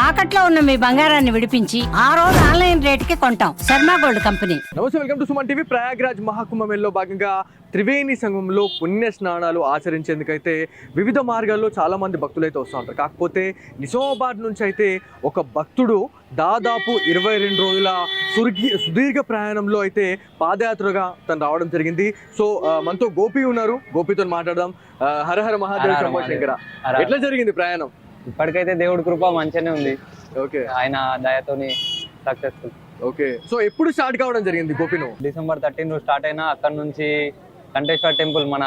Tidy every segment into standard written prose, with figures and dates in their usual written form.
తాకట్లో ఉన్న మీ బంగారాన్ని విడిపించి ఆ రోజు ఆన్లైన్ రేటుకి కొంటాం. Sharma gold company. నమస్తే, welcome to Suman TV. Prayagraj మహాకుంభమేళలో భాగంగా త్రివేణి సంగమంలో పుణ్య స్నానాలు ఆచరించేందుకైతే వివిధ మార్గాల్లో చాలా మంది భక్తులు అయితే వస్తూ ఉంటారు. కాకపోతే నిజామాబాద్ నుంచి అయితే ఒక భక్తుడు దాదాపు 22 రోజుల సుదీర్ఘ ప్రయాణంలో అయితే పాదయాత్రగా తను రావడం జరిగింది. సో మనతో గోపి ఉన్నారు, గోపితో మాట్లాడదాం. హర హర మహాదేవ శంభో శంకర. ఎట్లా జరిగింది ప్రయాణం? ఇప్పటికైతే దేవుడి కృప మంచిగానే ఉంది. ఓకే, ఆయన దయతోని సక్సెస్ఫుల్. ఓకే, సో ఎప్పుడు స్టార్ట్ కావడం జరిగింది గోపిను? డిసెంబర్ 13 స్టార్ట్ అయినా అక్కడ నుంచి కంఠేశ్వర టెంపుల్ మన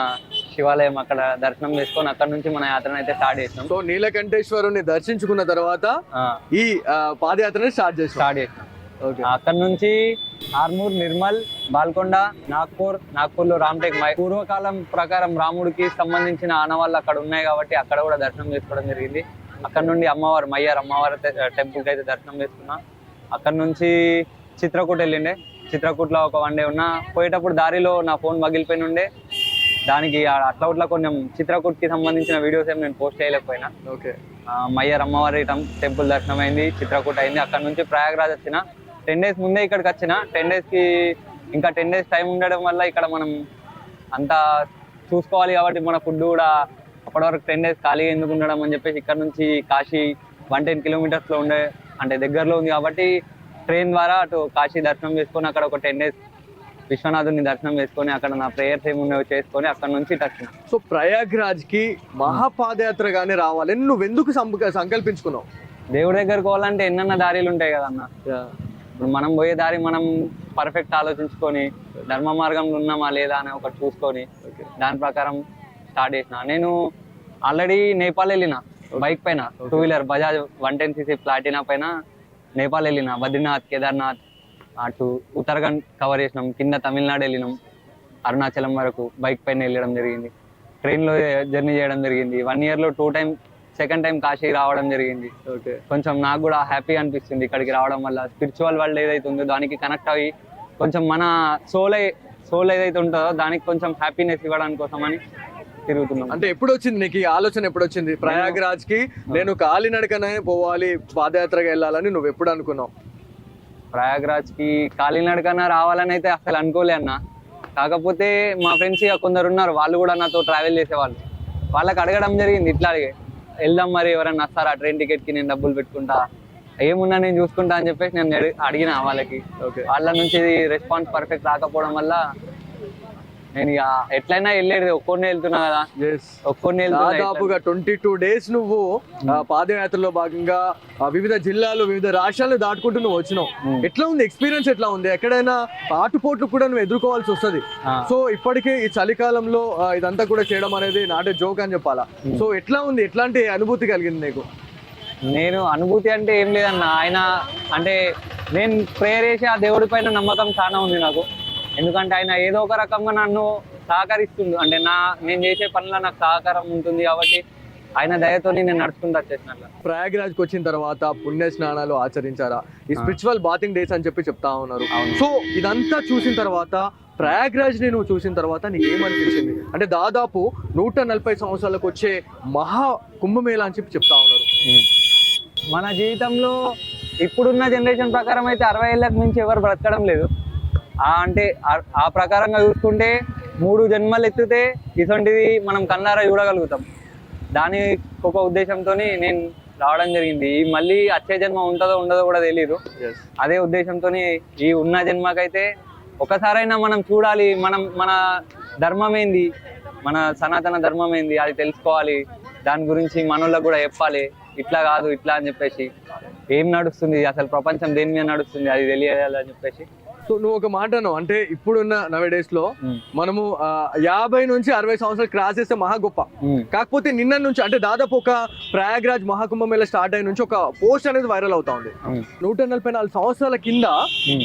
శివాలయం అక్కడ దర్శనం చేసుకొని అక్కడ నుంచి మన యాత్రను అయితే స్టార్ట్ చేసినాం. సో నీలకంఠేశ్వరుని దర్శించుకున్న తర్వాత ఈ పాదయాత్రని స్టార్ట్ చేసినాం. అక్కడ నుంచి ఆర్మూర్, నిర్మల్, బాల్కొండ, నాగ్పూర్ లో రామ్టెక్. పూర్వకాలం ప్రకారం రాముడికి సంబంధించిన ఆనవాళ్ళు అక్కడ ఉన్నాయి కాబట్టి అక్కడ కూడా దర్శనం చేసుకోవడం జరిగింది. అక్కడ నుండి అమ్మవారు అమ్మవారి టెంపుల్ కి అయితే దర్శనం చేసుకున్నా. అక్కడ నుంచి చిత్రకూట్ వెళ్ళిండే. చిత్రకూట్లో ఒక 1 డే ఉన్నా. పోయేటప్పుడు దారిలో నా ఫోన్ పగిలిపోయిన ఉండే. దానికి అట్లా కొంచెం చిత్రకూట్ కి సంబంధించిన వీడియోస్ ఏమి నేను పోస్ట్ చేయలేకపోయినా. అమ్మవారి టెంపుల్ దర్శనం అయింది, చిత్రకూట్ అయింది. అక్కడ నుంచి ప్రయాగ్రాజ్ వచ్చిన 10 days ముందే ఇక్కడికి వచ్చిన. 10 days కి ఇంకా 10 days టైం ఉండడం వల్ల ఇక్కడ మనం అంతా చూసుకోవాలి కాబట్టి మన ఫుడ్ కూడా అప్పటి వరకు 10 days ఖాళీగా ఎందుకు ఉండడం అని చెప్పేసి ఇక్కడ నుంచి కాశీ 110 kilometers లో ఉండే, అంటే దగ్గరలో ఉంది కాబట్టి ట్రైన్ ద్వారా అటు కాశీ దర్శనం చేసుకొని అక్కడ ఒక 10 days విశ్వనాథుని దర్శనం చేసుకొని అక్కడ నా ప్రేయర్స్ ఏమున్నాయో చేసుకొని అక్కడ నుంచి వచ్చిన. సో ప్రయాగ్రాజ్ కి మహాపాదయాత్రగానే రావాలి నువ్వు ఎందుకు సంకల్పించుకున్నావు? దేవుడి దగ్గరకు పోవాలంటే ఎన్నెన్న దారిలు ఉంటాయి కదన్న. ఇప్పుడు మనం పోయే దారి మనం పర్ఫెక్ట్ ఆలోచించుకొని ధర్మ మార్గంలో ఉన్నామా లేదా అని ఒకటి చూసుకొని దాని ప్రకారం స్టార్ట్ చేసిన. నేను ఆల్రెడీ నేపాల్ వెళ్ళిన బైక్ పైన, 2-wheeler బజాజ్ 110cc ప్లాటినా పైన నేపాల్ వెళ్ళిన. బద్రీనాథ్, కేదార్నాథ్, అటు ఉత్తరాఖండ్ కవర్ చేసినాం. కింద తమిళనాడు వెళ్ళినాం, అరుణాచలం వరకు బైక్ పైన వెళ్ళడం జరిగింది. ట్రైన్లో జర్నీ చేయడం జరిగింది. 1 year లో 2 times, సెకండ్ టైం కాశీ రావడం జరిగింది. కొంచెం నాకు కూడా హ్యాపీ అనిపిస్తుంది ఇక్కడికి రావడం వల్ల. స్పిరిచువల్ వరల్డ్ ఏదైతే ఉందో దానికి కనెక్ట్ అయ్యి కొంచెం మన సోల్ ఏదైతే ఉంటుందో దానికి కొంచెం హ్యాపీనెస్ ఇవ్వడానికి కోసం అని తిరుగుతున్నాం. అంటే ఎప్పుడు వచ్చింది నీకు ఈ ఆలోచన? ఎప్పుడు వచ్చింది ప్రయాగ్రాజ్ కి నేను కాలినడకనే పోవాలి, పాదయాత్రగా వెళ్ళాలని నువ్వు ఎప్పుడు అనుకున్నావు? ప్రయాగ్రాజ్ కి కాలినడకన రావాలని అయితే అసలు అనుకోలే అన్న. కాకపోతే మా ఫ్రెండ్స్ ఇక కొందరు ఉన్నారు, వాళ్ళు కూడా నాతో ట్రావెల్ చేసేవాళ్ళు. వాళ్ళకి అడగడం జరిగింది, ఇట్లా వెళ్దాం మరి ఎవరైనా వస్తారా ట్రైన్ టికెట్ కి, నేను డబ్బులు పెట్టుకుంటా, ఏమున్నా నేను చూసుకుంటా అని చెప్పేసి నేను అడిగిన వాళ్ళకి. వాళ్ళ నుంచి రెస్పాన్స్ పర్ఫెక్ట్ రాకపోవడం వల్ల నేను ఇక ఎట్లయినా వెళ్ళేది ఒక్కొన్ని వెళ్తున్నా కదా. దాదాపుగా 22 days నువ్వు పాదయాత్రలో భాగంగా వివిధ జిల్లాలు, వివిధ రాష్ట్రాలు దాటుకుంటూ నువ్వు వచ్చినావు. ఎట్లా ఉంది ఎక్స్పీరియన్స్? ఎట్లా ఉంది? ఎక్కడైనా ఆటుపోట్లు కూడా నువ్వు ఎదుర్కోవాల్సి వస్తుంది. సో ఇప్పటికే ఈ చలికాలంలో ఇదంతా కూడా చేయడం అనేది నాటే జోక్ అని చెప్పాలా. సో ఎట్లా ఉంది? ఎట్లాంటి అనుభూతి కలిగింది నీకు? నేను అనుభూతి అంటే ఏం లేదన్న, ఆయన అంటే నేను ప్రేయర్ చేసి ఆ దేవుడి పైన నమ్మకం చాలా ఉంది నాకు. ఎందుకంటే ఆయన ఏదో ఒక రకంగా నన్ను సహకరిస్తుంది, అంటే నేను చేసే పనిలో నాకు సహకారం ఉంటుంది కాబట్టి ఆయన దయతో నేను నడుచుకుంటూ వచ్చేసినట్ల. ప్రయాగ్రాజ్కి వచ్చిన తర్వాత పుణ్య స్నానాలు ఆచరించారా? ఈ స్పిరిచువల్ బాతింగ్ డేస్ అని చెప్పి చెప్తా ఉన్నారు. సో ఇదంతా చూసిన తర్వాత ప్రయాగ్రాజ్ ని నువ్వు చూసిన తర్వాత నీకు ఏమనిపించింది? అంటే దాదాపు 140 సంవత్సరాలకు వచ్చే మహా కుంభమేళ అని చెప్పి చెప్తా ఉన్నారు. మన జీవితంలో ఇప్పుడున్న జనరేషన్ ప్రకారం అయితే 60 ఏళ్ళకి మించి ఎవరు బ్రతకడం లేదు. అంటే ఆ ప్రకారంగా చూసుకుంటే 3 జన్మలు ఎత్తితే ఇటువంటిది మనం కన్నారా చూడగలుగుతాం. దాని ఒక ఉద్దేశంతో నేను రావడం జరిగింది. మళ్ళీ వచ్చే జన్మ ఉంటుందో ఉండదో కూడా తెలియదు. అదే ఉద్దేశంతో ఈ ఉన్న జన్మకైతే ఒకసారైనా మనం చూడాలి, మన ధర్మం ఏంది, మన సనాతన ధర్మం ఏంది అది తెలుసుకోవాలి. దాని గురించి మనోళ్ళకు కూడా చెప్పాలి, ఇట్లా కాదు ఇట్లా అని చెప్పేసి, ఏం నడుస్తుంది అసలు ప్రపంచం దేని మీద నడుస్తుంది అది తెలియాలని చెప్పేసి. సో నువ్వు ఒక మాట అన్నావు, అంటే ఇప్పుడున్న నవేడేస్ లో మనము 50 నుంచి 60 సంవత్సరాలు క్రాస్ చేస్తే మహా గొప్ప. కాకపోతే నిన్న నుంచి అంటే దాదాపు ఒక ప్రయాగ్రాజ్ మహాకుంభమేళ స్టార్ట్ అయిన నుంచి ఒక పోస్ట్ అనేది వైరల్ అవుతా ఉంది. 144 సంవత్సరాల కింద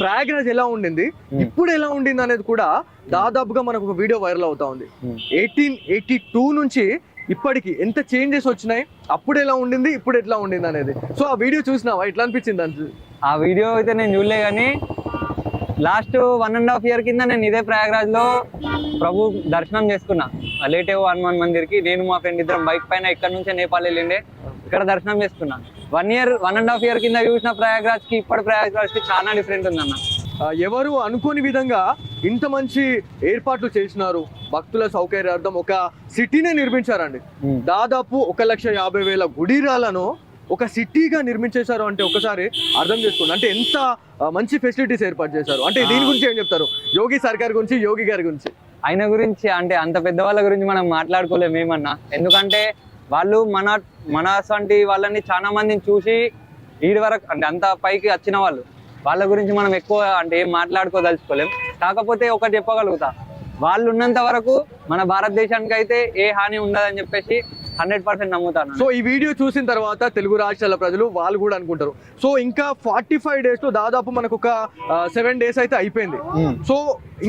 ప్రయాగ్రాజ్ ఎలా ఉండింది, ఇప్పుడు ఎలా ఉండింది అనేది కూడా దాదాపుగా మనకు ఒక వీడియో వైరల్ అవుతా ఉంది. 1882 నుంచి ఇప్పటికి ఎంత చేంజెస్ వచ్చినాయి, అప్పుడు ఎలా ఉండింది, ఇప్పుడు ఎట్లా ఉండింది అనేది. సో ఆ వీడియో చూసినావా? ఎట్లా అనిపించింది? ఆ వీడియో అయితే నేను చూడలే, కానీ లాస్ట్ 1.5 year కింద నేను ఇదే ప్రయాగ్రాజ్ లో ప్రభు దర్శనం చేసుకున్నా. లేటేవో హనుమాన్ మందిర్ కి నేను మా ఫ్రెండ్ ఇద్దరం బైక్ పైన ఇక్కడ నుంచే నేపాల్ వెళ్ళిండే, ఇక్కడ దర్శనం చేసుకున్నా. 1.5 year కింద చూసిన ప్రయాగ్రాజ్ కి ఇప్పటి ప్రయాగ్రాజ్ కి చాలా డిఫరెంట్ ఉందన్న. ఎవరు అనుకోని విధంగా ఇంత మంచి ఏర్పాట్లు చేసినారు. భక్తుల సౌకర్యార్థం ఒక సిటీనే నిర్మించారండి. దాదాపు 1,50,000 గుడిరాలను ఒక సిటీగా నిర్మించేశారు అంటే ఒకసారి అర్థం చేసుకోండి. అంటే ఎంత మంచి ఫెసిలిటీస్ ఏర్పాటు చేశారు. అంటే దీని గురించి ఏం చెప్తారు యోగి సర్కార్ గురించి, యోగి గారి గురించి? ఆయన గురించి అంటే అంత పెద్దవాళ్ళ గురించి మనం మాట్లాడుకోలేము ఏమన్నా, ఎందుకంటే వాళ్ళు మన వంటి వాళ్ళని చాలా మందిని చూసి ఈడి వరకు అంటే అంత పైకి వచ్చిన వాళ్ళ గురించి మనం ఎక్కువ అంటే ఏం మాట్లాడుకోదలుచుకోలేం. కాకపోతే ఒకటి చెప్పగలుగుతా, వాళ్ళు ఉన్నంత వరకు మన భారతదేశానికి అయితే ఏ హాని ఉండదని చెప్పేసి 100% నమ్ముతాను. సో ఈ వీడియో చూసిన తర్వాత తెలుగు రాష్ట్రాల ప్రజలు వాళ్ళు కూడా అనుకుంటారు. సో ఇంకా 45 days లో దాదాపు మనకు ఒక 7 days అయితే అయిపోయింది. సో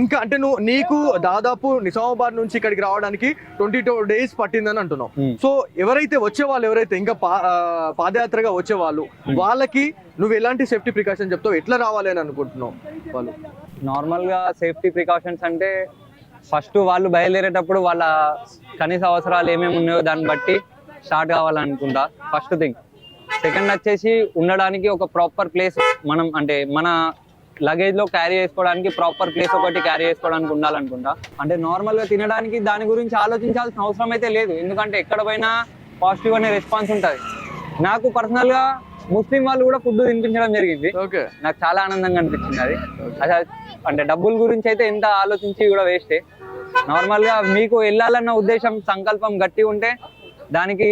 ఇంకా అంటే నీకు దాదాపు నిజామాబాద్ నుంచి ఇక్కడికి రావడానికి 22 days పట్టిందని అంటున్నావు. సో ఎవరైతే ఇంకా పాదయాత్రగా వచ్చేవాళ్ళు వాళ్ళకి నువ్వు ఎలాంటి సేఫ్టీ ప్రికాషన్ చెప్తావు, ఎట్లా రావాలి అని అనుకుంటున్నావు? వాళ్ళు నార్మల్ గా సేఫ్టీ ప్రికాషన్స్ అంటే ఫస్ట్ వాళ్ళు బయలుదేరేటప్పుడు వాళ్ళ కనీస అవసరాలు ఏమేమి ఉన్నాయో దాన్ని బట్టి స్టార్ట్ కావాలనుకుంటా ఫస్ట్ థింగ్. సెకండ్ వచ్చేసి ఉండడానికి ఒక ప్రాపర్ ప్లేస్ మనం అంటే మన లగేజ్ లో క్యారీ చేసుకోవడానికి ప్రాపర్ ప్లేస్ ఒకటి క్యారీ చేసుకోవడానికి ఉండాలనుకుంటా. అంటే నార్మల్ గా తినడానికి దాని గురించి ఆలోచించాల్సిన అవసరం అయితే లేదు, ఎందుకంటే ఎక్కడ పోయినా పాజిటివ్ అనే రెస్పాన్స్ ఉంటుంది. నాకు పర్సనల్ గా ముస్లిం వాళ్ళు కూడా ఫుడ్ తినిపించడం జరిగింది. నాకు చాలా ఆనందంగా అనిపించింది అది. అసలు అంటే డబ్బుల గురించి అయితే ఎంత ఆలోచించి కూడా వేస్టే. నార్మల్ గా మీకు వెళ్ళాలన్న ఉద్దేశం సంకల్పం గట్టి ఉంటే దానికి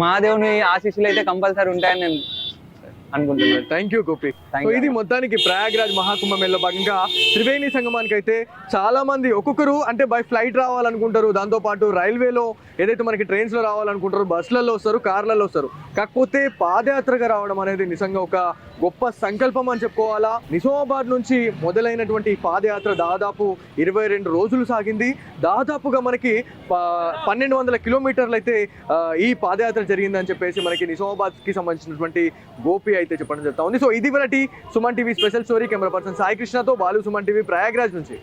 మహాదేవుని ఆశీస్సులు అయితే కంపల్సరీ ఉంటాయని నేను అనుకుంటున్నాను. Thank you Gopi. సో ఇది మొత్తానికి ప్రయాగ్రాజ్ మహాకుంభమేళలో భాగంగా త్రివేణి సంగమానికి అయితే చాలా మంది ఒక్కొక్కరు అంటే బై ఫ్లైట్ రావాలనుకుంటారు, దాంతో పాటు రైల్వేలో ఏదైతే మనకి ట్రైన్స్ లో రావాలనుకుంటారు, బస్సులలో వస్తారు, కార్లలో వస్తారు. కాకపోతే పాదయాత్రగా రావడం అనేది నిజంగా ఒక గొప్ప సంకల్పం అని చెప్పుకోవాలా. నిజామాబాద్ నుంచి మొదలైనటువంటి పాదయాత్ర దాదాపు 22 రోజులు సాగింది. దాదాపుగా మనకి 1200 కిలోమీటర్లు అయితే ఈ పాదయాత్ర జరిగిందని చెప్పేసి మనకి నిజామాబాద్ కి సంబంధించినటువంటి గోపి అయితే చెప్పడం జరుగుతా ఉంది. సో ఇది వరటి Suman TV special story. Camera person Sai కృష్ణతో బాలు, సుమన్ టీవీ, ప్రయాగ్రాజ్ నుంచి.